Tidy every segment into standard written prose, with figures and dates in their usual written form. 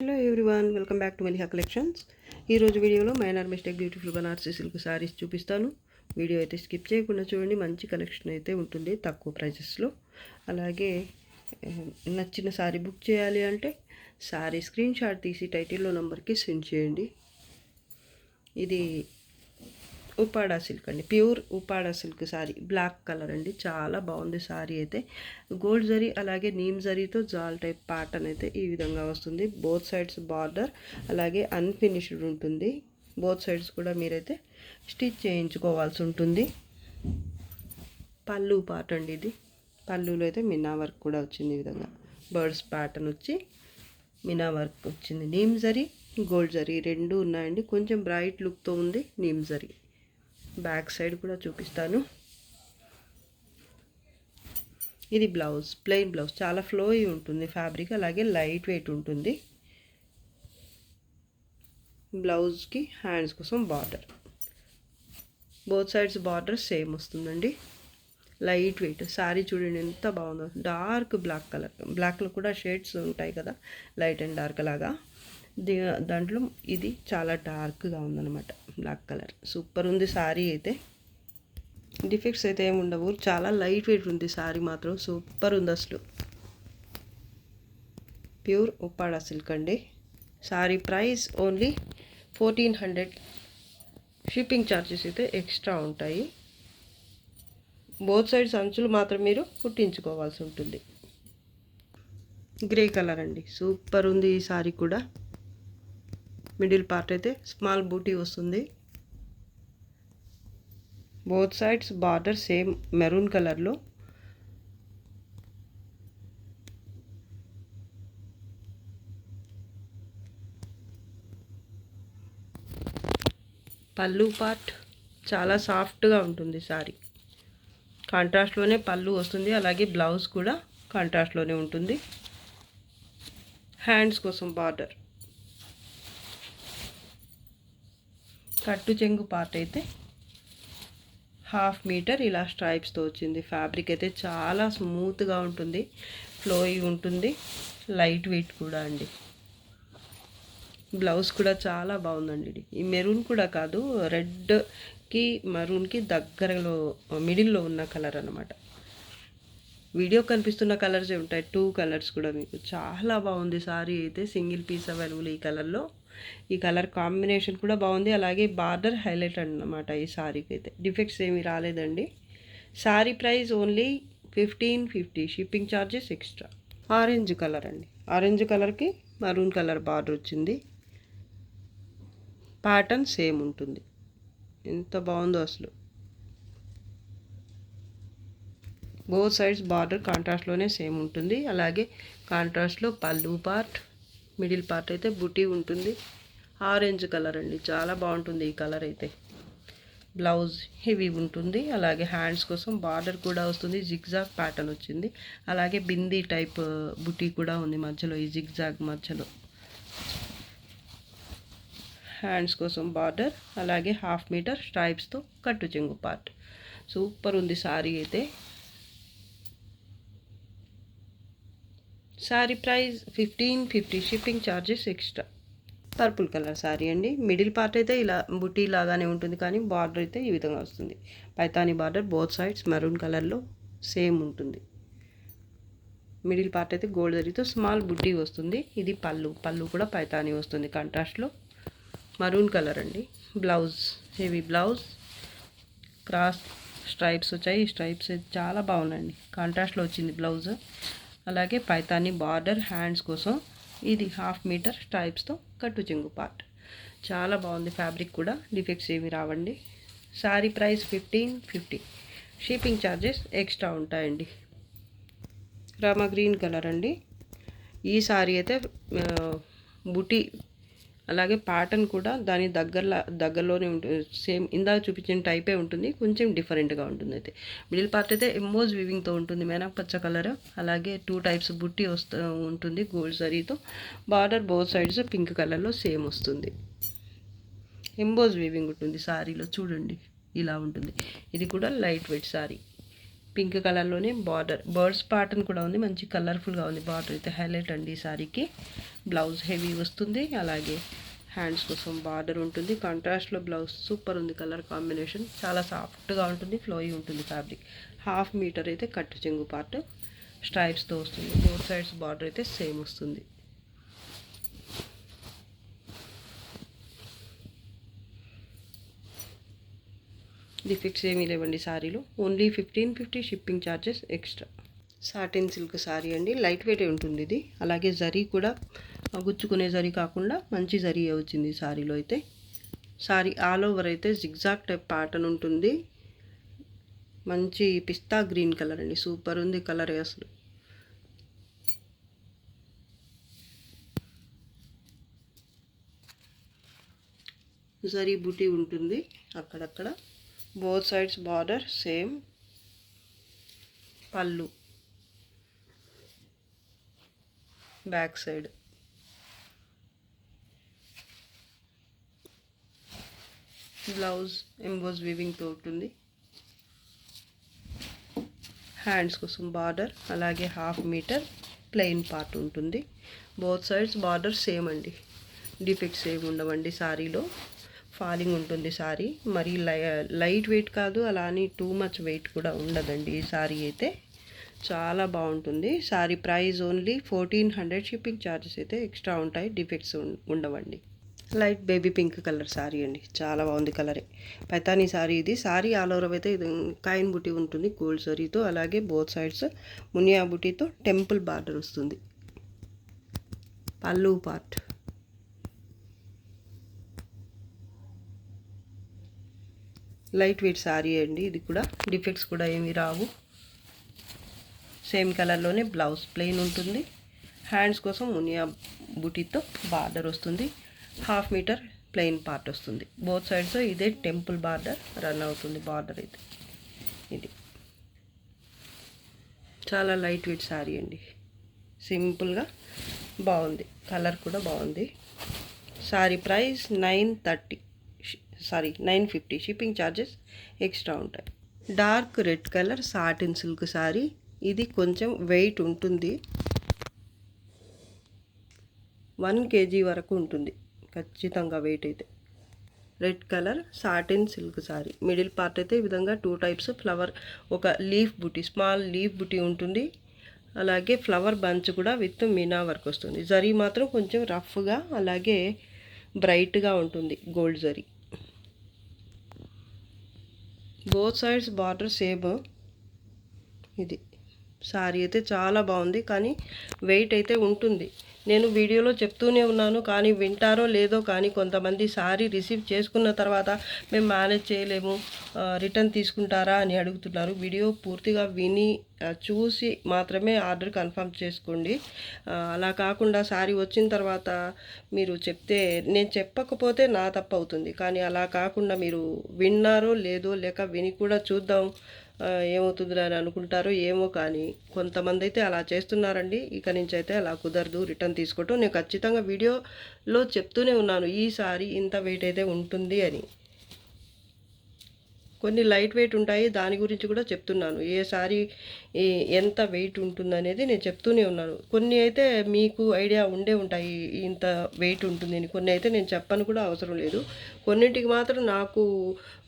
Hello everyone, welcome back to Maliha collections. ఈరోజు వీడియోలో minor mistake beautiful Banarasi silk saris చూపిస్తాను. Video అయితే స్కిప్ చేయకుండా చూడండి. మంచి కలెక్షన్ అయితే ఉంటుంది తక్కువ ప్రైజెస్లో. అలాగే నచ్చిన శారీ బుక్ చేయాలి అంటే శారీ స్క్రీన్ షాట్ తీసి టైటిల్లో నెంబర్కి సెండ్ చేయండి. ఇది ఉప్పాడ సిల్క్ అండి, pure Uppada silk sari, black colour అండి. చాలా బాగుంది శారీ అయితే. గోల్డ్ జరీ అలాగే నీమ్ జరీతో జాల్ టైప్ ప్యాటర్న్ అయితే ఈ విధంగా వస్తుంది. బోత్ సైడ్స్ బార్డర్ అలాగే అన్ఫినిష్డ్ ఉంటుంది. బోత్ సైడ్స్ కూడా మీరైతే స్టిచ్ చేయించుకోవాల్సి ఉంటుంది. పళ్ళు పార్ట్ అండి ఇది. పళ్ళులో అయితే మినా వర్క్ కూడా వచ్చింది. ఈ విధంగా బర్డ్స్ ప్యాటర్న్ వచ్చి మినా వర్క్ వచ్చింది. నీమ్ జరీ గోల్డ్ జరీ రెండు ఉన్నాయండి. కొంచెం బ్రైట్ లుక్తో ఉంది నీమ్ జరీ. బ్యాక్ సైడ్ కూడా చూపిస్తాను. ఇది బ్లౌజ్, ప్లెయిన్ బ్లౌజ్, చాలా ఫ్లోయి ఉంటుంది ఫ్యాబ్రిక్, అలాగే లైట్ వెయిట్ ఉంటుంది. బ్లౌజ్కి హ్యాండ్స్ కోసం border, both sides border same వస్తుందండి. లైట్ వెయిట్ శారీ చూడండి ఎంత బాగుందో. డార్క్ బ్లాక్ కలర్, బ్లాక్లో కూడా షేడ్స్ ఉంటాయి కదా, లైట్ అండ్ డార్క్ లాగా. దాంట్లో ఇది చాలా డార్క్గా ఉందన్నమాట, బ్లాక్ కలర్. సూపర్ ఉంది శారీ అయితే. డిఫెక్ట్స్ అయితే ఏమి ఉండవు. చాలా లైట్ వెయిట్ ఉంది శారీ మాత్రం. సూపర్ ఉంది అసలు. ప్యూర్ ఉప్పాడ సిల్క్ అండి. Sari price only 1400. Shipping charges అయితే ఎక్స్ట్రా ఉంటాయి. బోత్ సైడ్స్ అంచులు మాత్రం మీరు కుట్టించుకోవాల్సి ఉంటుంది. గ్రే కలర్ అండి, సూపర్ ఉంది ఈ శారీ కూడా. మిడిల్ పార్ట్ అయితే స్మాల్ బూటీ వస్తుంది. Both sides border same maroon కలర్లో. పళ్ళు పార్ట్ చాలా సాఫ్ట్గా ఉంటుంది శారీ. కాంట్రాస్ట్లోనే పళ్ళు వస్తుంది, అలాగే బ్లౌజ్ కూడా కాంట్రాస్ట్లోనే ఉంటుంది. హ్యాండ్స్ కోసం బార్డర్. కట్టు చెంగు పార్ట్ అయితే 1/2 మీటర్ ఇలా స్ట్రైప్స్తో వచ్చింది. ఫ్యాబ్రిక్ అయితే చాలా స్మూత్గా ఉంటుంది, ఫ్లోయి ఉంటుంది, లైట్ వెయిట్ కూడా అండి. బ్లౌజ్ కూడా చాలా బాగుందండి. ఇది ఈ మెరూన్ కూడా కాదు, రెడ్కి మెరూన్కి దగ్గరలో మిడిల్లో ఉన్న కలర్ అన్నమాట. వీడియో కనిపిస్తున్న కలర్సే ఉంటాయి, 2 కలర్స్ కూడా మీకు. చాలా బాగుంది శారీ అయితే. సింగిల్ పీస్ అవైలబుల్ ఈ కలర్లో. ఈ కలర్ కాంబినేషన్ కూడా బాగుంది, అలాగే బార్డర్ హైలైట్ అన్నమాట ఈ శారీకి అయితే. డిఫెక్ట్స్ ఏమీ రాలేదండి. Sari price only 1550. Shipping charges extra. Orange colour అండి, ఆరెంజ్ కలర్కి మరూన్ కలర్ బార్డర్ వచ్చింది. ప్యాటర్న్ సేమ్ ఉంటుంది. ఎంత బాగుందో అసలు. బోత్ సైడ్స్ బార్డర్ కాంట్రాస్ట్లోనే సేమ్ ఉంటుంది, అలాగే కాంట్రాస్ట్లో పళ్ళు పార్ట్, మిడిల్ పార్ట్ అయితే బుటీ ఉంటుంది. ఆరెంజ్ కలర్ అండి, చాలా బాగుంటుంది ఈ కలర్ అయితే. బ్లౌజ్ హెవీ ఉంటుంది, అలాగే హ్యాండ్స్ కోసం బార్డర్ కూడా వస్తుంది. జిగ్జాగ్ ప్యాటర్న్ వచ్చింది, అలాగే బిందీ టైప్ బుటీ కూడా ఉంది మధ్యలో, ఈ జిగ్జాగ్ మధ్యలో. హ్యాండ్స్ కోసం బార్డర్, అలాగే 1/2 మీటర్ స్ట్రైప్స్తో కట్టు చెంగు పార్ట్. సూపర్ ఉంది శారీ అయితే. Sari price 1550. Shipping charges extra. Purple colour sari అండి. మిడిల్ పార్ట్ అయితే ఇలా బుటీ లాగానే ఉంటుంది, కానీ బార్డర్ అయితే ఈ విధంగా వస్తుంది. Paithani border, both sides maroon కలర్లో సేమ్ ఉంటుంది. మిడిల్ పార్ట్ అయితే గోల్డ్ జరీతో స్మాల్ బుటీ వస్తుంది. ఇది పళ్ళు, పళ్ళు కూడా పైతాని వస్తుంది కాంట్రాస్ట్లో. మరూన్ కలర్ అండి. Blouse heavy blouse, cross stripes వచ్చాయి. ఈ స్ట్రైప్స్ అయితే చాలా బాగున్నాయండి, కాంట్రాస్ట్లో వచ్చింది బ్లౌజ్. అలాగే పైతాని బార్డర్, హ్యాండ్స్ కోసం ఇది 1/2 మీటర్ స్ట్రైప్స్తో కట్టు చెంగు పార్ట్. చాలా బాగుంది ఫ్యాబ్రిక్ కూడా. డిఫెక్ట్స్ ఏమి రావండి. Sari price 1550. Shipping charges extra ఉంటాయండి. రామా గ్రీన్ కలర్ అండి. ఈ శారీ అయితే బుటీ, అలాగే ప్యాటర్న్ కూడా దాని దగ్గరలోనే ఉంటుంది. సేమ్ ఇందాక చూపించిన టైపే ఉంటుంది, కొంచెం డిఫరెంట్గా ఉంటుంది. అయితే మిడిల్ పార్ట్ అయితే ఎంబోజ్ వీవింగ్తో ఉంటుంది, మేనా పచ్చ కలర్. అలాగే 2 టైప్స్ బుట్టి ఉంటుంది గోల్డ్ జరీతో. బార్డర్ బోత్ సైడ్స్ పింక్ కలర్లో సేమ్ వస్తుంది. ఎంబోజ్ వీవింగ్ ఉంటుంది శారీలో, చూడండి ఇలా ఉంటుంది. ఇది కూడా లైట్ వెయిట్ శారీ. పింక్ కలర్లోనే బార్డర్ బర్డ్స్ ప్యాటర్న్ కూడా ఉంది, మంచి కలర్ఫుల్గా ఉంది. బార్డర్ అయితే హైలైట్ అండి ఈ సారీకి. బ్లౌజ్ హెవీ వస్తుంది, అలాగే హ్యాండ్స్ కోసం బార్డర్ ఉంటుంది. కాంట్రాస్ట్లో బ్లౌజ్ సూపర్ ఉంది, కలర్ కాంబినేషన్ చాలా సాఫ్ట్గా ఉంటుంది, ఫ్లోయి ఉంటుంది ఫ్యాబ్రిక్. 1/2 మీటర్ అయితే కట్టు చెంగు పార్ట్ స్ట్రైప్స్తో వస్తుంది. బోత్ సైడ్స్ బార్డర్ అయితే సేమ్ వస్తుంది. డిఫెక్ట్స్ ఏమీ లేవండి సారీలో. Only 1550 shipping charges extra. Satin silk sari అండి, లైట్ వెయిట్ ఉంటుంది ఇది. అలాగే జరీ కూడా గుచ్చుకునే జరీ కాకుండా మంచి జరీ వచ్చింది సారీలో అయితే. సారీ ఆల్ ఓవర్ అయితే జిగ్జాగ్ టైప్ ప్యాటర్న్ ఉంటుంది. మంచి పిస్తా గ్రీన్ కలర్ అండి, సూపర్ ఉంది కలర్ అసలు. జరీ బూటీ ఉంటుంది అక్కడక్కడ. Both sides border same. పళ్ళు బ్యాక్ సైడ్, బ్లౌజ్ ఎంబోస్ వీవింగ్తో ఉంటుంది. హ్యాండ్స్ కోసం బార్డర్, అలాగే 1/2 మీటర్ ప్లెయిన్ పార్ట్ ఉంటుంది. బోత్ సైడ్స్ బార్డర్ సేమ్ అండి, డిఫెక్ట్స్ ఏమి ఉండవండి సారీలో. ఫాలింగ్ ఉంటుంది సారీ, మరి లైట్ వెయిట్ కాదు, అలా అని టూ మచ్ వెయిట్ కూడా ఉండదండి ఈ సారీ అయితే. చాలా బాగుంటుంది sari. Price only 1400. Shipping charges అయితే ఎక్స్ట్రా ఉంటాయి, డిఫెక్ట్స్ ఉండవండి. Light baby pink colour sari అండి, చాలా బాగుంది కలరే. పైతానీ సారీ ఇది. సారీ ఆల్ ఓవర్ అయితే ఇది కాయిన్ బుటీ ఉంటుంది గోల్డ్ జరీతో, అలాగే బోత్ సైడ్స్ మునియా బుటీతో టెంపుల్ బార్డర్ వస్తుంది. పళ్ళు పార్ట్, లైట్ వెయిట్ సారీ అండి ఇది కూడా, డిఫెక్ట్స్ కూడా ఏమీ రావు. సేమ్ కలర్లోనే బ్లౌజ్ ప్లెయిన్ ఉంటుంది. హ్యాండ్స్ కోసం మునియా బుటీతో బార్డర్ వస్తుంది. 1/2 మీటర్ ప్లెయిన్ పార్ట్ వస్తుంది. బోత్ సైడ్స్ ఇదే టెంపుల్ బార్డర్ రన్ అవుతుంది. బార్డర్ అయితే ఇది చాలా లైట్ వెయిట్ సారీ అండి, సింపుల్గా బాగుంది, కలర్ కూడా బాగుంది. Sari price 950. Shipping charges extra ఉంటాయి. Dark red colour satin silk sari, ఇది కొంచెం వెయిట్ ఉంటుంది, 1 kg వరకు ఉంటుంది ఖచ్చితంగా వెయిట్ అయితే. Red colour satin silk sorry. Middle part అయితే ఈ విధంగా 2 టైప్స్ ఫ్లవర్, ఒక లీఫ్ బుటీ, స్మాల్ లీఫ్ బుటీ ఉంటుంది. అలాగే ఫ్లవర్ బంచ్ కూడా విత్ మీనా వర్క్ వస్తుంది. జరీ మాత్రం కొంచెం రఫ్గా, అలాగే బ్రైట్గా ఉంటుంది gold zari. Both sides border same. ఇది సారీ అయితే చాలా బాగుంది, కానీ వెయిట్ అయితే ఉంటుంది. నేను వీడియోలో చెప్తూనే ఉన్నాను, కానీ వింటారో లేదో కానీ కొంతమంది సారీ రిసీవ్ చేసుకున్న తర్వాత మేము మేనేజ్ చేయలేము, రిటర్న్ తీసుకుంటారా అని అడుగుతున్నారు. వీడియో పూర్తిగా విని చూసి మాత్రమే ఆర్డర్ కన్ఫర్మ్ చేసుకోండి. అలా కాకుండా సారీ వచ్చిన తర్వాత మీరు చెప్తే, నేను చెప్పకపోతే నా తప్పు అవుతుంది. కానీ అలా కాకుండా మీరు విన్నారో లేదో, లేక విని కూడా చూద్దాం ఏమవుతుందిరా అని అనుకుంటారో ఏమో, కానీ కొంతమంది అయితే అలా చేస్తున్నారండి. ఇక నుంచి అయితే అలా కుదరదు రిటర్న్ తీసుకోవటం. నేను ఖచ్చితంగా వీడియోలో చెప్తూనే ఉన్నాను ఈ సారీ ఇంత వెయిట్ అయితే ఉంటుంది అని. కొన్ని లైట్ వెయిట్ ఉంటాయి, దాని గురించి కూడా చెప్తున్నాను. ఏ సారీ ఎంత వెయిట్ ఉంటుందనేది నేను చెప్తూనే ఉన్నాను. కొన్ని అయితే మీకు ఐడియా ఉండే ఉంటాయి ఇంత వెయిట్ ఉంటుందని, కొన్ని అయితే నేను చెప్పను కూడా అవసరం లేదు. కొన్నింటికి మాత్రం నాకు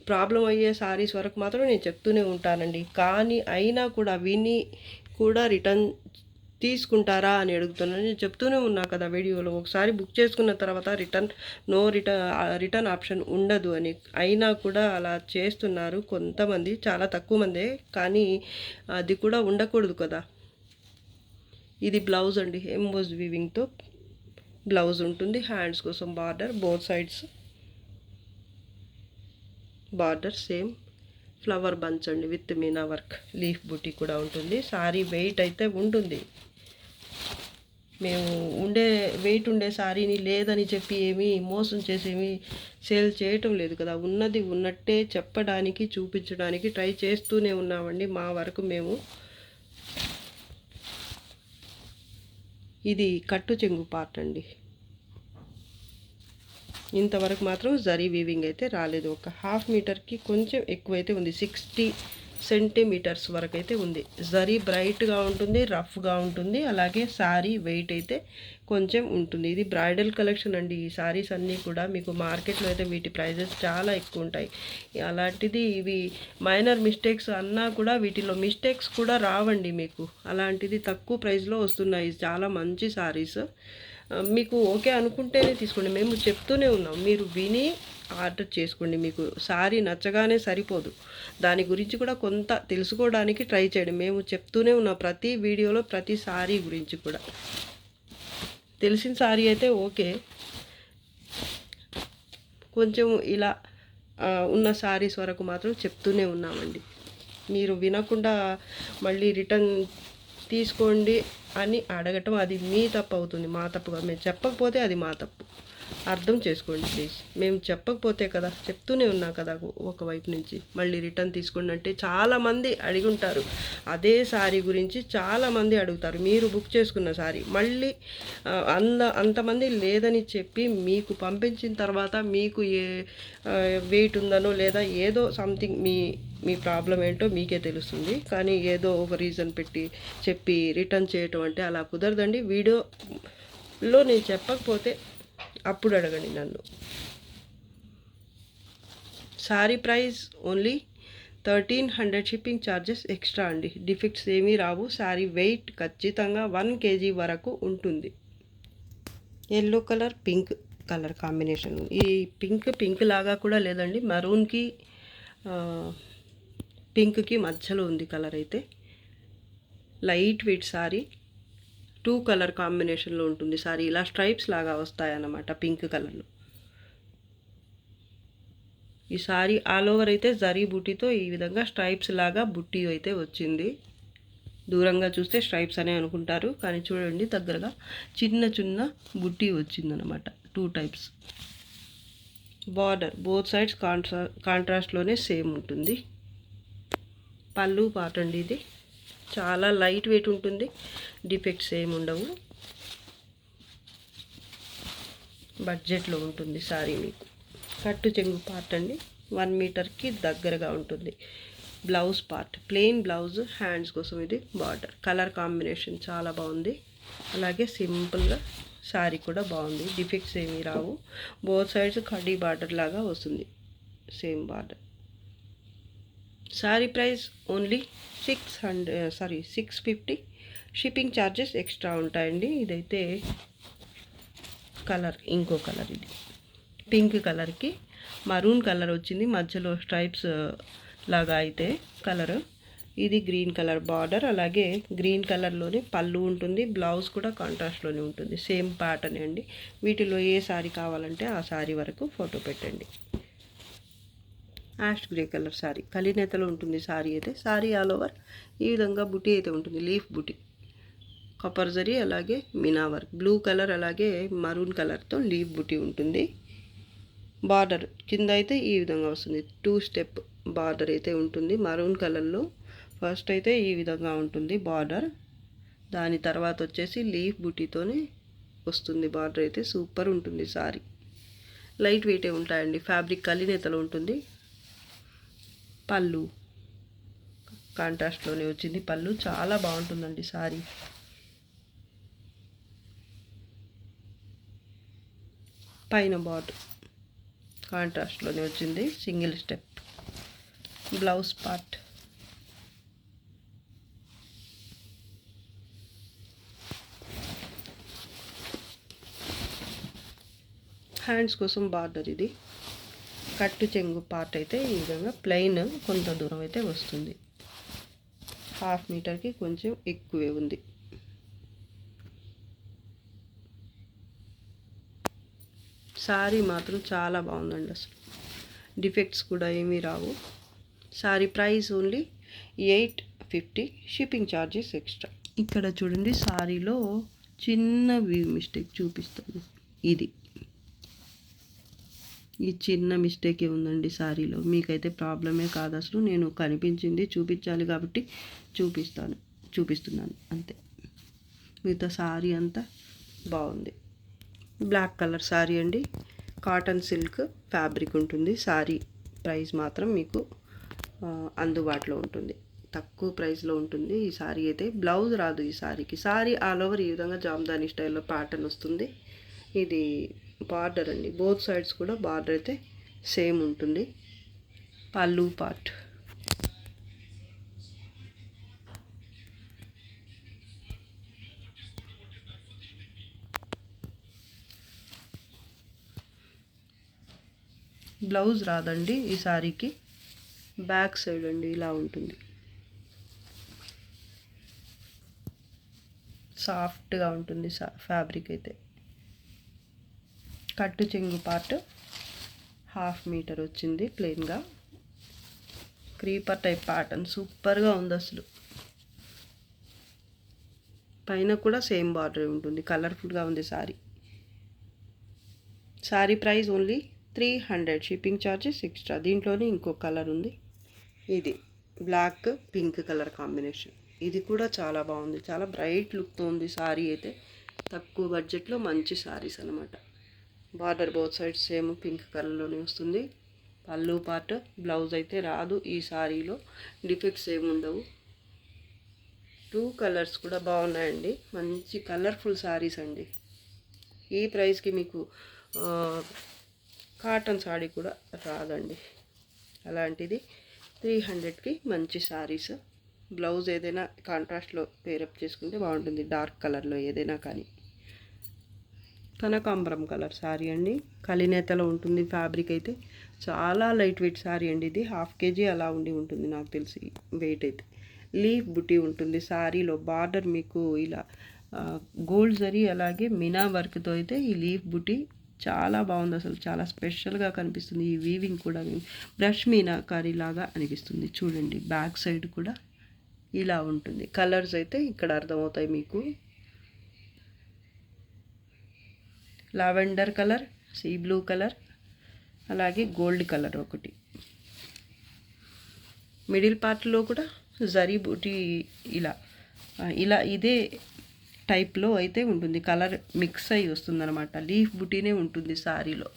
ప్రాబ్లం అయ్యే సారీస్ వరకు మాత్రం నేను చెప్తూనే ఉంటానండి. కానీ అయినా కూడా విని కూడా రిటర్న్ తీసుకుంటారా అని అడుగుతున్నాను. నేను చెప్తూనే ఉన్నా కదా వీడియోలో, ఒకసారి బుక్ చేసుకున్న తర్వాత రిటర్న్ ఆప్షన్ ఉండదు అని. అయినా కూడా అలా చేస్తున్నారు కొంతమంది, చాలా తక్కువ మందే, కానీ అది కూడా ఉండకూడదు కదా. ఇది బ్లౌజ్ అండి, ఎంబోస్ వీవింగ్తో బ్లౌజ్ ఉంటుంది. హ్యాండ్స్ కోసం border, both sides border same. Flower bunch అండి విత్ మీనా వర్క్, లీఫ్ బుటీ కూడా ఉంటుంది. సారీ వెయిట్ అయితే ఉంటుంది. మేము వెయిట్ ఉండే సారీని లేదని చెప్పి ఏమీ మోసం చేసేమి సేల్ చేయటం లేదు కదా. ఉన్నది ఉన్నట్టే చెప్పడానికి, చూపించడానికి ట్రై చేస్తూనే ఉన్నామండి మా వరకు మేము. ఇది కట్టు చెంగు పార్ట్ అండి. ఇంతవరకు మాత్రం జరీ వీవింగ్ అయితే రాలేదు. ఒక 1/2 మీటర్కి కొంచెం ఎక్కువైతే ఉంది, 60 సెంటీమీటర్స్ వరకు అయితే ఉంది. జరీ బ్రైట్గా ఉంటుంది, రఫ్గా ఉంటుంది. అలాగే శారీ వెయిట్ అయితే కొంచెం ఉంటుంది. ఇది బ్రైడల్ కలెక్షన్ అండి. ఈ శారీస్ అన్నీ కూడా మీకు మార్కెట్లో అయితే వీటి ప్రైజెస్ చాలా ఎక్కువ ఉంటాయి. అలాంటిది ఇవి మైనర్ మిస్టేక్స్ అన్నా కూడా వీటిలో మిస్టేక్స్ కూడా రావండి మీకు. అలాంటిది తక్కువ ప్రైస్లో వస్తున్నాయి. చాలా మంచి శారీస్. మీకు ఓకే అనుకుంటేనే తీసుకోండి. మేము చెప్తూనే ఉన్నాం, మీరు విని ఆర్డర్ చేసుకోండి. మీకు శారీ నచ్చగానే సరిపోదు, దాని గురించి కూడా కొంత తెలుసుకోవడానికి ట్రై చేయండి. మేము చెప్తూనే ఉన్నాం ప్రతి వీడియోలో, ప్రతి శారీ గురించి కూడా. తెలిసిన శారీ అయితే ఓకే, కొంచెం ఇలా ఉన్న శారీస్ వరకు మాత్రం చెప్తూనే ఉన్నామండి. మీరు వినకుండా మళ్ళీ రిటర్న్ తీసుకోండి అని అడగటం అది మీ తప్పు అవుతుంది, మా తప్పుగా. మేము చెప్పకపోతే అది మా తప్పు, అర్థం చేసుకోండి ప్లీజ్. మేము చెప్పకపోతే కదా, చెప్తూనే ఉన్నా కదా ఒకవైపు నుంచి. మళ్ళీ రిటర్న్ తీసుకోండి అంటే చాలామంది అడిగి ఉంటారు. అదే శారీ గురించి చాలామంది అడుగుతారు. మీరు బుక్ చేసుకున్న శారీ మళ్ళీ అంతమంది లేదని చెప్పి మీకు పంపించిన తర్వాత మీకు ఏ వెయిట్ ఉందనో లేదా ఏదో సంథింగ్ మీ ప్రాబ్లం ఏంటో మీకే తెలుస్తుంది. కానీ ఏదో ఒక రీజన్ పెట్టి చెప్పి రిటర్న్ చేయటం అంటే అలా కుదరదండి. వీడియోలో నేను చెప్పకపోతే అప్పుడు అడగండి నన్ను. Sari price only 1300, shipping charges extra అండి. డిఫెక్ట్స్ ఏమీ రావు. శారీ వెయిట్ ఖచ్చితంగా 1 kg వరకు ఉంటుంది. Yellow colour, pink colour combination. ఈ పింక్ లాగా కూడా లేదండి, మరూన్కి పింక్కి మధ్యలో ఉంది కలర్ అయితే. లైట్ వెయిట్ శారీ, 2 కలర్ కాంబినేషన్లో ఉంటుంది సారీ. ఇలా స్ట్రైప్స్ లాగా వస్తాయన్నమాట పింక్ కలర్లో. ఈ సారీ ఆల్ ఓవర్ అయితే జరీ బుట్టీతో ఈ విధంగా స్ట్రైప్స్ లాగా బుట్టీ అయితే వచ్చింది. దూరంగా చూస్తే స్ట్రైప్స్ అనే అనుకుంటారు, కానీ చూడండి దగ్గరగా చిన్న బుట్టీ వచ్చిందనమాట. 2 టైప్స్. బార్డర్ బోత్ సైడ్స్ కాంట్రాస్ట్లోనే సేమ్ ఉంటుంది. పళ్ళు పార్ట్ అండి ఇది. చాలా లైట్ వెయిట్ ఉంటుంది, డిఫెక్ట్స్ ఏమి ఉండవు. బడ్జెట్లో ఉంటుంది సారీ మీకు. కట్టు చెంగు పార్ట్ అండి, 1 మీటర్కి దగ్గరగా ఉంటుంది. Blouse part plain blouse, hands కోసం ఇది బార్డర్. కలర్ కాంబినేషన్ చాలా బాగుంది. అలాగే సింపుల్గా శారీ కూడా బాగుంది, డిఫెక్ట్స్ ఏమీ రావు. బోత్ సైడ్స్ కడ్డీ బార్డర్ లాగా వస్తుంది, same border. Sari price only 650. Shipping charges extra ఉంటాయండి. ఇదైతే కలర్, ఇంకో కలర్ ఇది పింక్ కలర్కి మరూన్ కలర్ వచ్చింది, మధ్యలో స్ట్రైప్స్ లాగా అయితే కలర్. ఇది గ్రీన్ కలర్ బార్డర్, అలాగే గ్రీన్ కలర్లోనే పళ్ళు ఉంటుంది. బ్లౌజ్ కూడా కాంట్రాస్ట్లోనే ఉంటుంది, సేమ్ ప్యాటర్న్ అండి. వీటిలో ఏ శారీ కావాలంటే ఆ శారీ వరకు ఫోటో పెట్టండి. యాష్ గ్రే కలర్ శారీ, కలినేతలో ఉంటుంది శారీ అయితే. శారీ ఆల్ ఓవర్ ఈ విధంగా బుటీ అయితే ఉంటుంది, లీఫ్ బుటీ, కాపర్ జరీ, అలాగే మీనా వర్క్. బ్లూ కలర్ అలాగే మరూన్ కలర్తో లీఫ్ బుటీ ఉంటుంది. బార్డర్ కింద అయితే ఈ విధంగా వస్తుంది, 2 స్టెప్ బార్డర్ అయితే ఉంటుంది మరూన్ కలర్లో. ఫస్ట్ అయితే ఈ విధంగా ఉంటుంది బార్డర్, దాని తర్వాత వచ్చేసి లీఫ్ బుటీతోనే వస్తుంది బార్డర్ అయితే. సూపర్ ఉంటుంది శారీ, లైట్ వెయిటే ఉంటాయండి. ఫ్యాబ్రిక్ కలినేతలో ఉంటుంది. పళ్ళు కాంట్రాస్ట్లోనే వచ్చింది, పళ్ళు చాలా బాగుంటుందండి శారీ. పైన బార్డర్ కాంట్రాస్ట్లోనే వచ్చింది, single step. Blouse part hands కోసం బార్డర్ ఇది. కట్టు చెంగు పార్ట్ అయితే ఈ విధంగా ప్లెయిన్ కొంత దూరం అయితే వస్తుంది, 1/2 మీటర్కి కొంచెం ఎక్కువే ఉంది. శారీ మాత్రం చాలా బాగుందండి, అసలు డిఫెక్ట్స్ కూడా ఏమీ రావు. Sari price only 850, shipping charges extra. ఇక్కడ చూడండి శారీలో చిన్న మిస్టేక్ చూపిస్తాను. ఈ చిన్న మిస్టేకే ఉందండి శారీలో, మీకైతే ప్రాబ్లమే కాదు అసలు. నేను కనిపించింది చూపించాలి కాబట్టి చూపిస్తున్నాను అంతే. మిగతా శారీ అంతా బాగుంది. బ్లాక్ కలర్ శారీ అండి, కాటన్ సిల్క్ ఫ్యాబ్రిక్ ఉంటుంది. శారీ ప్రైస్ మాత్రం మీకు అందుబాటులో ఉంటుంది. తక్కువ ప్రైస్లో ఉంటుంది ఈ సారీ అయితే. బ్లౌజ్ రాదు ఈ సారీకి. సారీ ఆల్ ఓవర్ ఈ విధంగా జామ్దాని స్టైల్లో ప్యాటర్న్ వస్తుంది. ఇది బార్డర్ అండి, బోత్ సైడ్స్ కూడా బార్డర్ అయితే సేమ్ ఉంటుంది. పళ్ళు పార్ట్. బ్లౌజ్ రాదండి ఈ సారీకి. బ్యాక్ సైడ్ అండి ఇలా ఉంటుంది. సాఫ్ట్గా ఉంటుంది ఫ్యాబ్రిక్ అయితే. కట్టు చెంగు పార్ట్ 1/2 మీటర్ వచ్చింది ప్లెయిన్గా. క్రీపర్ టైప్ ప్యాటర్న్ సూపర్గా ఉంది అసలు. పైన కూడా సేమ్ బార్డర్ ఉంటుంది. కలర్ఫుల్గా ఉంది sorry. Sorry price only 300. Shipping charges extra. దీంట్లోనే ఇంకో కలర్ ఉంది. ఇది బ్లాక్ పింక్ కలర్ కాంబినేషన్. ఇది కూడా చాలా బాగుంది. చాలా బ్రైట్ లుక్తో ఉంది సారీ అయితే. తక్కువ బడ్జెట్లో మంచి సారీస్ అనమాట. Border both sides same pink కలర్లోనే వస్తుంది. పళ్ళు పార్ట్. బ్లౌజ్ అయితే రాదు ఈ సారీలో. డిఫెక్ట్స్ ఏమి ఉండవు. 2 కలర్స్ కూడా బాగున్నాయండి. మంచి కలర్ఫుల్ సారీస్ అండి. ఈ ప్రైస్కి మీకు కాటన్ సారీ కూడా రాదండి. అలాంటిది 300కి మంచి సారీస్. బ్లౌజ్ ఏదైనా కాంట్రాస్ట్లో పేరప్ చేసుకుంటే బాగుంటుంది. డార్క్ కలర్లో ఏదైనా కానీ. కనకాంబరం కలర్ సారీ అండి. కలినేతలో ఉంటుంది ఫ్యాబ్రిక్ అయితే. చాలా లైట్ వెయిట్ సారీ అండి ఇది. 1/2 kg అలా ఉంటుంది నాకు తెలిసి వెయిట్ అయితే. లీఫ్ బుటీ ఉంటుంది సారీలో. బార్డర్ మీకు ఇలా గోల్డ్ జరీ అలాగే మినా వర్క్తో అయితే ఈ లీఫ్ బుటీ చాలా బాగుంది అసలు. చాలా స్పెషల్గా కనిపిస్తుంది. ఈ వీవింగ్ కూడా బ్రష్ మీనాకారి లాగా అనిపిస్తుంది. చూడండి బ్యాక్ సైడ్ కూడా ఇలా ఉంటుంది. కలర్స్ అయితే ఇక్కడ అర్థమవుతాయి మీకు. Lavender colour, sea blue colour, అలాగే గోల్డ్ కలర్ ఒకటి. మిడిల్ పార్ట్లో కూడా జరీ బూటీ ఇలా ఇలా ఇదే టైప్లో అయితే ఉంటుంది. కలర్ మిక్స్ అయ్యి వస్తుంది అనమాట. లీఫ్ బుటీనే ఉంటుంది సారీలో.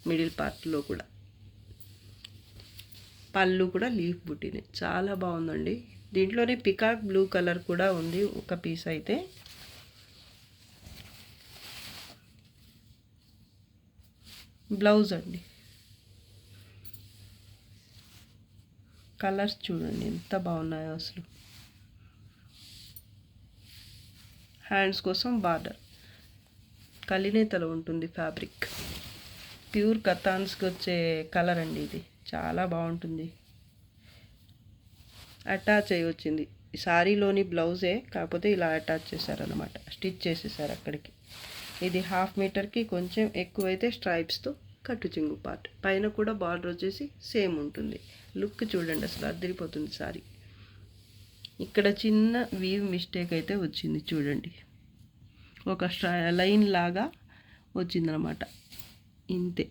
మిడిల్ పార్ట్లో కూడా పళ్ళు కూడా లీఫ్ బుటీనే. చాలా బాగుందండి. దీంట్లోనే పికాక్ బ్లూ కలర్ కూడా ఉంది ఒక పీస్ అయితే. బ్లౌజ్ అండి. కలర్స్ చూడండి ఎంత బాగున్నాయో అసలు. హ్యాండ్స్ కోసం బార్డర్. కలినేతలో ఉంటుంది ఫ్యాబ్రిక్. ప్యూర్ కతాన్స్కి వచ్చే కలర్ అండి ఇది. చాలా బాగుంటుంది. అటాచ్ అయ్యి వచ్చింది సారీలోని బ్లౌజే, కాకపోతే ఇలా అటాచ్ చేశారనమాట. స్టిచ్ చేసేసారు అక్కడికి. ఇది 1/2 మీటర్కి కొంచెం ఎక్కువైతే స్ట్రైప్స్తో కట్టు చెంగు పార్ట్. పైన కూడా బార్డర్ వచ్చేసి సేమ్ ఉంటుంది. లుక్ చూడండి అసలు అదిరిపోతుంది సారీ. ఇక్కడ చిన్న వీవ్ మిస్టేక్ అయితే వచ్చింది చూడండి. ఒక లైన్ లాగా వచ్చిందనమాట. ఇంతే.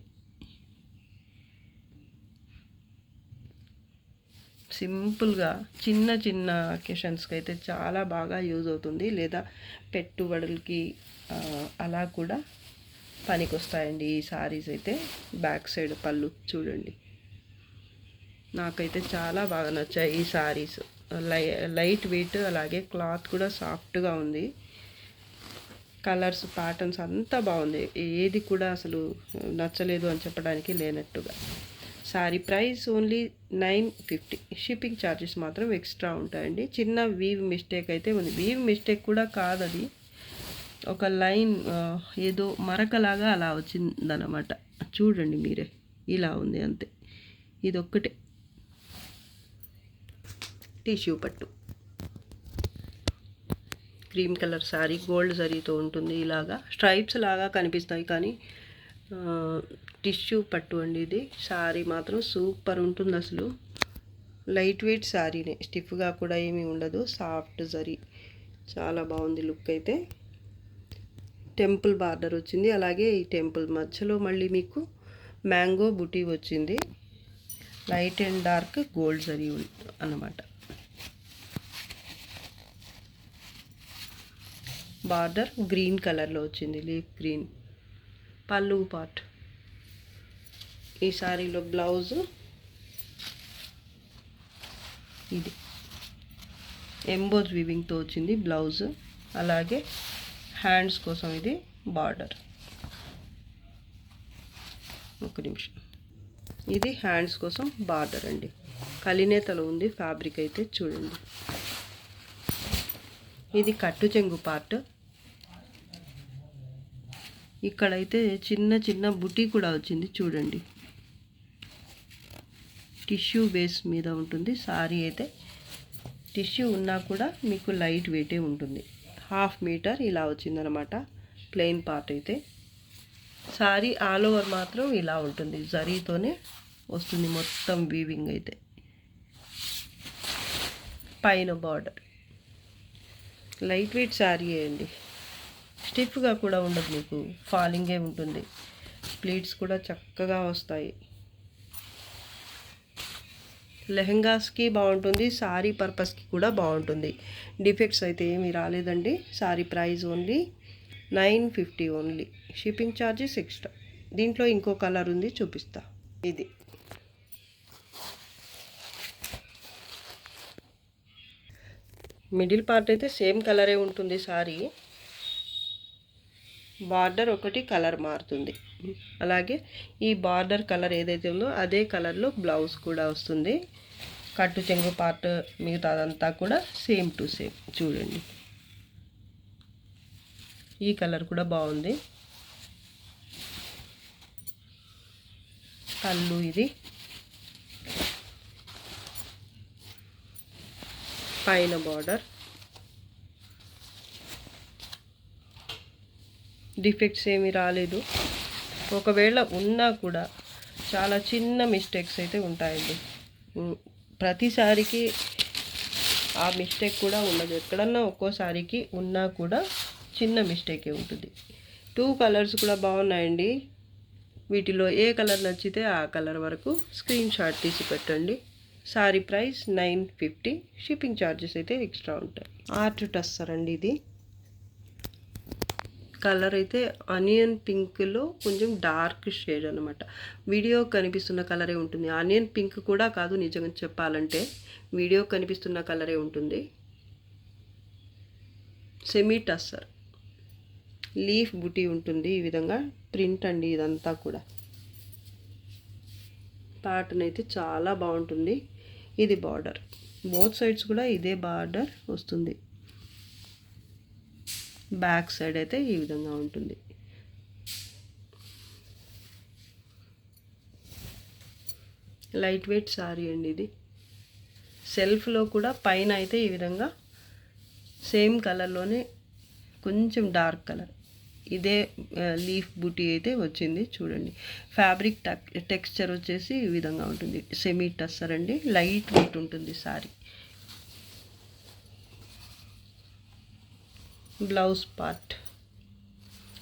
సింపుల్గా చిన్న చిన్న అకేషన్స్కి అయితే చాలా బాగా యూజ్ అవుతుంది. లేదా పెట్టుబడులకి అలా కూడా పనికి వస్తాయండి ఈ సారీస్ అయితే. బ్యాక్ సైడ్ పళ్ళు చూడండి. నాకైతే చాలా బాగా నచ్చాయి ఈ సారీస్. లైట్ వెయిట్, అలాగే క్లాత్ కూడా సాఫ్ట్గా ఉంది. కలర్స్ ప్యాటర్న్స్ అంతా బాగుంది. ఏది కూడా అసలు నచ్చలేదు అని చెప్పడానికి లేనట్టుగా. Sorry price only 950. Shipping charges మాత్రం ఎక్స్ట్రా ఉంటాయండి. చిన్న వీవ్ మిస్టేక్ అయితే ఉంది. వీవ్ మిస్టేక్ కూడా కాదు, అది ఒక లైన్ ఏదో మరకలాగా అలా వచ్చిందనమాట. చూడండి మీరే, ఇలా ఉంది అంతే. ఇదొక్కటే. టిష్యూ పట్టు క్రీమ్ కలర్ సారీ, గోల్డ్ జరీతో ఉంటుంది. ఇలాగా స్ట్రైప్స్ లాగా కనిపిస్తాయి కానీ టిష్యూ పట్టు అండి ఇది. సారీ మాత్రం సూపర్ ఉంటుంది అసలు. లైట్ వెయిట్ సారీనే, స్టిఫ్గా కూడా ఏమీ ఉండదు. సాఫ్ట్ జరీ, చాలా బాగుంది లుక్ అయితే. టెంపుల్ బార్డర్ వచ్చింది. అలాగే ఈ టెంపుల్ మధ్యలో మళ్ళీ మీకు మ్యాంగో బుటీ వచ్చింది. లైట్ అండ్ డార్క్ గోల్డ్ జరీ అన్నమాట. బార్డర్ గ్రీన్ కలర్లో వచ్చింది, లీఫ్ గ్రీన్. పళ్ళు పార్ట్. ఈ సారీలో బ్లౌజ్ ఇది ఎంబోజ్ వీవింగ్తో వచ్చింది బ్లౌజ్. అలాగే హ్యాండ్స్ కోసం ఇది బార్డర్. ఒక నిమిషం, ఇది హ్యాండ్స్ కోసం బార్డర్ అండి. కలినేతలో ఉంది ఫ్యాబ్రిక్ అయితే చూడండి. ఇది కట్టు చెంగు పార్ట్. ఇక్కడైతే చిన్న చిన్న బుటీ కూడా వచ్చింది చూడండి. టిష్యూ బేస్ మీద ఉంటుంది సారీ అయితే. టిష్యూ ఉన్నా కూడా మీకు లైట్ వెయిటే ఉంటుంది. 1/2 మీటర్ ఇలా వచ్చిందనమాట ప్లెయిన్ పార్ట్ అయితే. సారీ ఆల్ ఓవర్ మాత్రం ఇలా ఉంటుంది, జరీతోనే వస్తుంది మొత్తం వీవింగ్ అయితే. పైన బార్డర్ లైట్ వెయిట్ శారీ అండి. స్టిఫ్గా కూడా ఉండదు, మీకు ఫాలింగే ఉంటుంది. ప్లీట్స్ కూడా చక్కగా వస్తాయి. లెహెంగాస్కి బాగుంటుంది, సారీ పర్పస్కి కూడా బాగుంటుంది. డిఫెక్ట్స్ అయితే ఏమీ రాలేదండి. Sorry price only 950 only. Shipping charges extra. దీంట్లో ఇంకో కలర్ ఉంది, చూపిస్తా. ఇది మిడిల్ పార్ట్ అయితే సేమ్ కలరే ఉంటుంది సారీ. బార్డర్ ఒకటి కలర్ మారుతుంది. అలాగే ఈ బార్డర్ కలర్ ఏదైతే ఉందో అదే కలర్లో బ్లౌజ్ కూడా వస్తుంది. కట్టు చెంగు పార్ట్ మిగతాదంతా కూడా సేమ్ టు సేమ్ చూడండి. ఈ కలర్ కూడా బాగుంది. పళ్ళు ఇది, పైన బార్డర్. డిఫెక్ట్స్ ఏమీ రాలేదు. ఒకవేళ ఉన్నా కూడా చాలా చిన్న మిస్టేక్స్ అయితే ఉంటాయండి. ప్రతిసారికి ఆ మిస్టేక్ కూడా ఉండదు. ఎక్కడన్నా ఒక్కోసారికి ఉన్నా కూడా చిన్న మిస్టేకే ఉంటుంది. 2 కలర్స్ కూడా బాగున్నాయండి. వీటిలో ఏ కలర్ నచ్చితే ఆ కలర్ వరకు స్క్రీన్ షాట్ తీసి పెట్టండి. Sorry price 950. షిప్పింగ్ ఛార్జెస్ అయితే ఎక్స్ట్రా ఉంటాయి. ఆర్ట్ టస్సర్ అండి ఇది. కలర్ అయితే ఆనియన్ పింక్లో కొంచెం డార్క్ షేడ్ అనమాట. వీడియో కనిపిస్తున్న కలరే ఉంటుంది. ఆనియన్ పింక్ కూడా కాదు నిజంగా చెప్పాలంటే, వీడియో కనిపిస్తున్న కలరే ఉంటుంది. సెమీ టస్సర్ లీఫ్ బుటీ ఉంటుంది. ఈ విధంగా ప్రింట్ అండి ఇదంతా కూడా. ప్యాటర్న్ అయితే చాలా బాగుంటుంది. ఇది బార్డర్, బోత్ సైడ్స్ కూడా ఇదే బార్డర్ వస్తుంది. బ్యాక్ సైడ్ అయితే ఈ విధంగా ఉంటుంది. లైట్ వెయిట్ సారీ అండి ఇది. సెల్ఫ్లో కూడా పైన అయితే ఈ విధంగా సేమ్ కలర్లోనే కొంచెం డార్క్ కలర్ ఇదే లీఫ్ బూటీ అయితే వచ్చింది చూడండి. ఫ్యాబ్రిక్ టెక్స్చర్ వచ్చేసి ఈ విధంగా ఉంటుంది. సెమీ టస్సర్ అండి, లైట్ వెయిట్ ఉంటుంది సారీ. బ్లౌజ్ పార్ట్,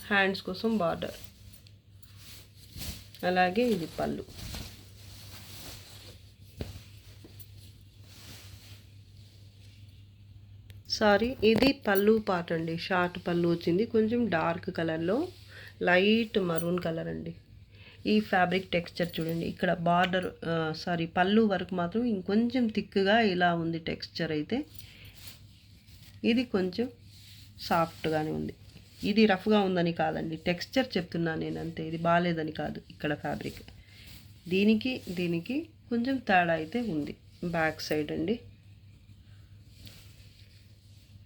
హ్యాండ్స్ కోసం బార్డర్, అలాగే ఇది పళ్ళు. సారీ ఇది పళ్ళు పార్ట్ అండి. షార్ట్ పళ్ళు వచ్చింది, కొంచెం డార్క్ కలర్లో లైట్ మరూన్ కలర్ అండి. ఈ ఫ్యాబ్రిక్ టెక్స్చర్ చూడండి. ఇక్కడ బార్డర్ పళ్ళు వరకు మాత్రం ఇంకొంచెం థిక్గా ఇలా ఉంది టెక్స్చర్ అయితే. ఇది కొంచెం సాఫ్ట్గానే ఉంది. ఇది రఫ్గా ఉందని కాదండి, టెక్స్చర్ చెప్తున్నాను నేను అంతే. ఇది బాగాలేదని కాదు. ఇక్కడ ఫ్యాబ్రిక్ దీనికి కొంచెం తేడా అయితే ఉంది. బ్యాక్ సైడ్ అండి,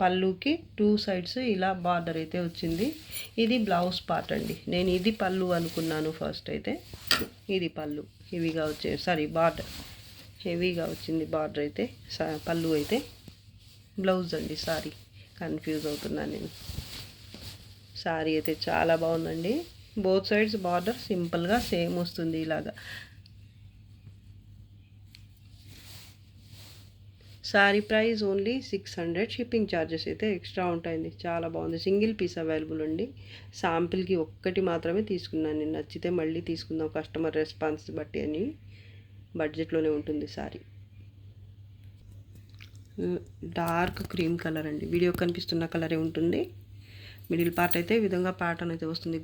పళ్ళుకి 2 సైడ్స్ ఇలా బార్డర్ అయితే వచ్చింది. ఇది బ్లౌజ్ పార్ట్ అండి. నేను ఇది పళ్ళు అనుకున్నాను ఫస్ట్ అయితే. ఇది పళ్ళు హెవీగా బార్డర్ హెవీగా వచ్చింది. బార్డర్ అయితే పళ్ళు అయితే బ్లౌజ్ అండి. సారీ కన్ఫ్యూజ్ అవుతున్నాను నేను. సారీ అయితే చాలా బాగుందండి. బోత్ సైడ్స్ బార్డర్ సింపుల్గా సేమ్ వస్తుంది ఇలాగా. Sorry price only 600. Shipping charges అయితే ఎక్స్ట్రా ఉంటాయండి. చాలా బాగుంది. సింగిల్ పీస్ అవైలబుల్ అండి. శాంపిల్కి ఒక్కటి మాత్రమే తీసుకున్నాను నేను. నచ్చితే మళ్ళీ తీసుకుందాం కస్టమర్ రెస్పాన్స్ బట్టి అని. బడ్జెట్లోనే ఉంటుంది సారీ. డార్క్ క్రీమ్ కలర్ అండి. వీడియో కనిపిస్తున్న కలరే ఉంటుంది. మిడిల్ పార్ట్ అయితే ఈ విధంగా ప్యాటర్న్ అయితే వస్తుంది.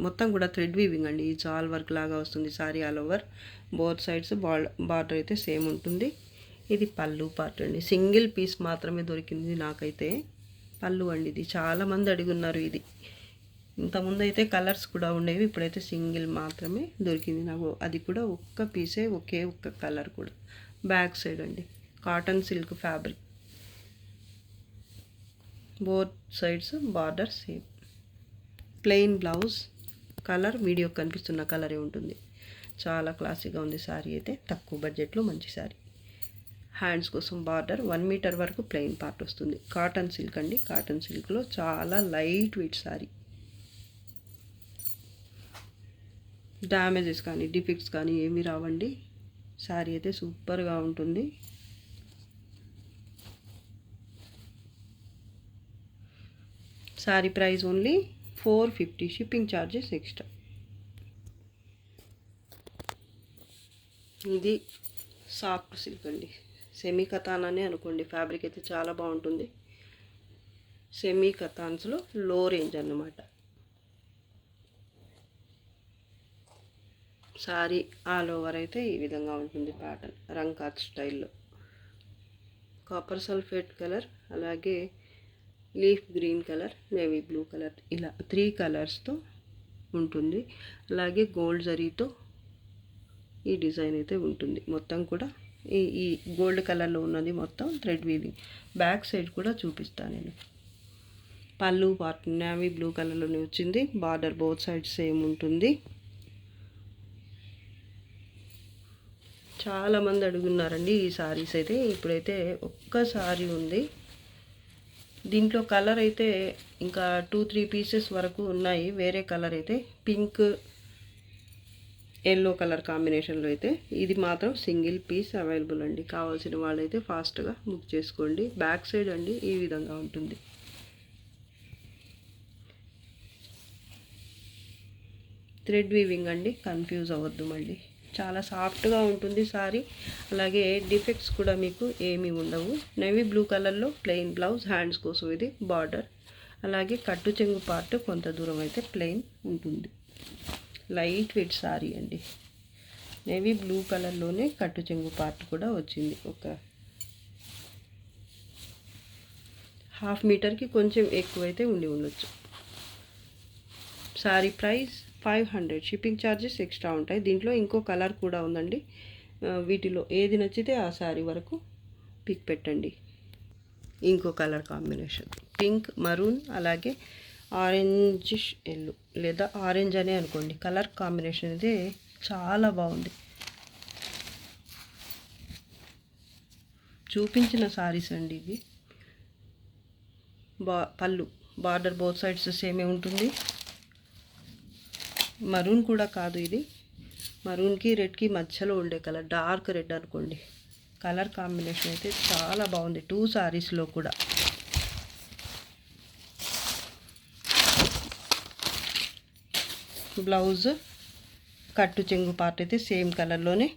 మొత్తం కూడా థ్రెడ్ వీవింగ్ అండి. ఈ జాల్ వర్క్ లాగా వస్తుంది sorry all over. Both sides border అయితే సేమ్ ఉంటుంది. ఇది పళ్ళు పార్ట్ అండి, సింగిల్ పీస్ మాత్రమే దొరికింది నాకైతే. పళ్ళు అండి, ఇది చాలామంది అడుగున్నారు. ఇది ఇంతకుముందు అయితే కలర్స్ కూడా ఉండేవి, ఇప్పుడైతే సింగిల్ మాత్రమే దొరికింది నాకు. అది కూడా ఒక్క పీసే, ఒక్క కలర్ కూడా. బ్యాక్ సైడ్ అండి, cotton silk fabric, both sides border same. Plain blouse, colour video కనిపిస్తున్న కలరే ఉంటుంది. చాలా క్లాసీగా ఉంది శారీ అయితే, తక్కువ బడ్జెట్లో మంచి శారీ. హ్యాండ్స్ కోసం బార్డర్ 1 మీటర్ వరకు ప్లెయిన్ పార్ట్ వస్తుంది. కాటన్ సిల్క్ అండి, కాటన్ సిల్క్లో చాలా లైట్ వెయిట్ శారీ. డ్యామేజెస్ కానీ డిఫెక్ట్స్ కానీ ఏమీ రావండి. శారీ అయితే సూపర్గా ఉంటుంది. Sari price only 450, shipping charges extra. ఇది సాఫ్ట్ సిల్క్ అండి, సెమీ కథాన్ అని అనుకోండి. ఫ్యాబ్రిక్ అయితే చాలా బాగుంటుంది. సెమీ కథాన్స్లో లో రేంజ్ అన్నమాట. శారీ ఆల్ ఓవర్ అయితే ఈ విధంగా ఉంటుంది ప్యాటర్న్, రంకాత్ స్టైల్లో. కాపర్ సల్ఫేట్ కలర్, అలాగే leaf green colour, navy blue colour, ఇలా 3 కలర్స్తో ఉంటుంది. అలాగే గోల్డ్ జరీతో ఈ డిజైన్ అయితే ఉంటుంది. మొత్తం కూడా ఈ గోల్డ్ కలర్లో ఉన్నది మొత్తం థ్రెడ్ వీవింగ్. బ్యాక్ సైడ్ కూడా చూపిస్తాను నేను. పళ్ళు పార్ట్ నేవీ బ్లూ కలర్లోనే వచ్చింది. బార్డర్ బోత్ సైడ్స్ సేమ్ ఉంటుంది. చాలామంది అడుగున్నారండి ఈ సారీస్ అయితే. ఇప్పుడైతే ఒక్క సారీ ఉంది. దీంట్లో కలర్ అయితే ఇంకా 2-3 పీసెస్ వరకు ఉన్నాయి. వేరే కలర్ అయితే పింక్, ఎల్లో కలర్ కాంబినేషన్లో అయితే ఇది మాత్రం సింగిల్ పీస్ అవైలబుల్ అండి. కావాల్సిన వాళ్ళైతే ఫాస్ట్గా బుక్ చేసుకోండి. బ్యాక్ సైడ్ అండి ఈ విధంగా ఉంటుంది. థ్రెడ్ వీవింగ్ అండి, కన్ఫ్యూజ్ అవ్వద్దు మళ్ళీ. చాలా సాఫ్ట్గా ఉంటుంది సారీ. అలాగే డిఫెక్ట్స్ కూడా మీకు ఏమీ ఉండవు. నేవీ బ్లూ కలర్లో ప్లెయిన్ బ్లౌజ్, హ్యాండ్స్ కోసం ఇది బార్డర్. అలాగే కట్టు చెంగు పార్ట్ కొంత దూరం అయితే ప్లెయిన్ ఉంటుంది. లైట్ వెయిట్ సారీ అండి. నేవీ బ్లూ కలర్లోనే కట్టు చెంగు పార్ట్ కూడా వచ్చింది. ఒక 1/2 మీటర్కి కొంచెం ఎక్కువైతే ఉండి ఉండొచ్చు. Sorry price 500, shipping charges extra ఉంటాయి. దీంట్లో ఇంకో కలర్ కూడా ఉందండి. వీటిలో ఏది నచ్చితే ఆ సారీ వరకు పిక్ పెట్టండి. ఇంకో కలర్ కాంబినేషన్ పింక్, మరూన్, అలాగే ఆరెంజిష్ ఎల్లో లేదా ఆరెంజ్ అనే అనుకోండి. కలర్ కాంబినేషన్ అయితే చాలా బాగుంది. చూపించిన సారీస్ అండి ఇవి. పళ్ళు బార్డర్ బోత్ సైడ్స్ సేమే ఉంటుంది. మరూన్ కూడా కాదు ఇది, మరూన్కి రెడ్కి మధ్యలో ఉండే కలర్, డార్క్ రెడ్ అనుకోండి. కలర్ కాంబినేషన్ అయితే చాలా బాగుంది 2 సారీస్లో కూడా. బ్లౌజ్ కట్టు చెంగు పార్ట్ అయితే సేమ్ కలర్లోనే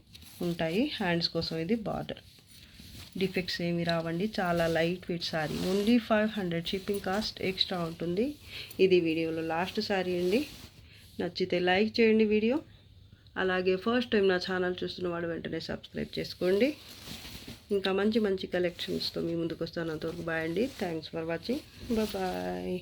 ఉంటాయి. హ్యాండ్స్ కోసం ఇది బార్డర్. డిఫెక్ట్స్ ఏమి రావండి. చాలా light weight sorry. Only 500, shipping cost extra ఉంటుంది. ఇది వీడియోలో లాస్ట్ సారీ అండి. నచ్చితే లైక్ చేయండి వీడియో. అలాగే ఫస్ట్ టైం నా ఛానల్ చూస్తున్న వాడు వెంటనే సబ్స్క్రైబ్ చేసుకోండి. ఇంకా మంచి మంచి కలెక్షన్స్తో మీ ముందుకు వస్తాను. అంతవరకు బాయ్ అండి. Thanks for watching. బాయ్.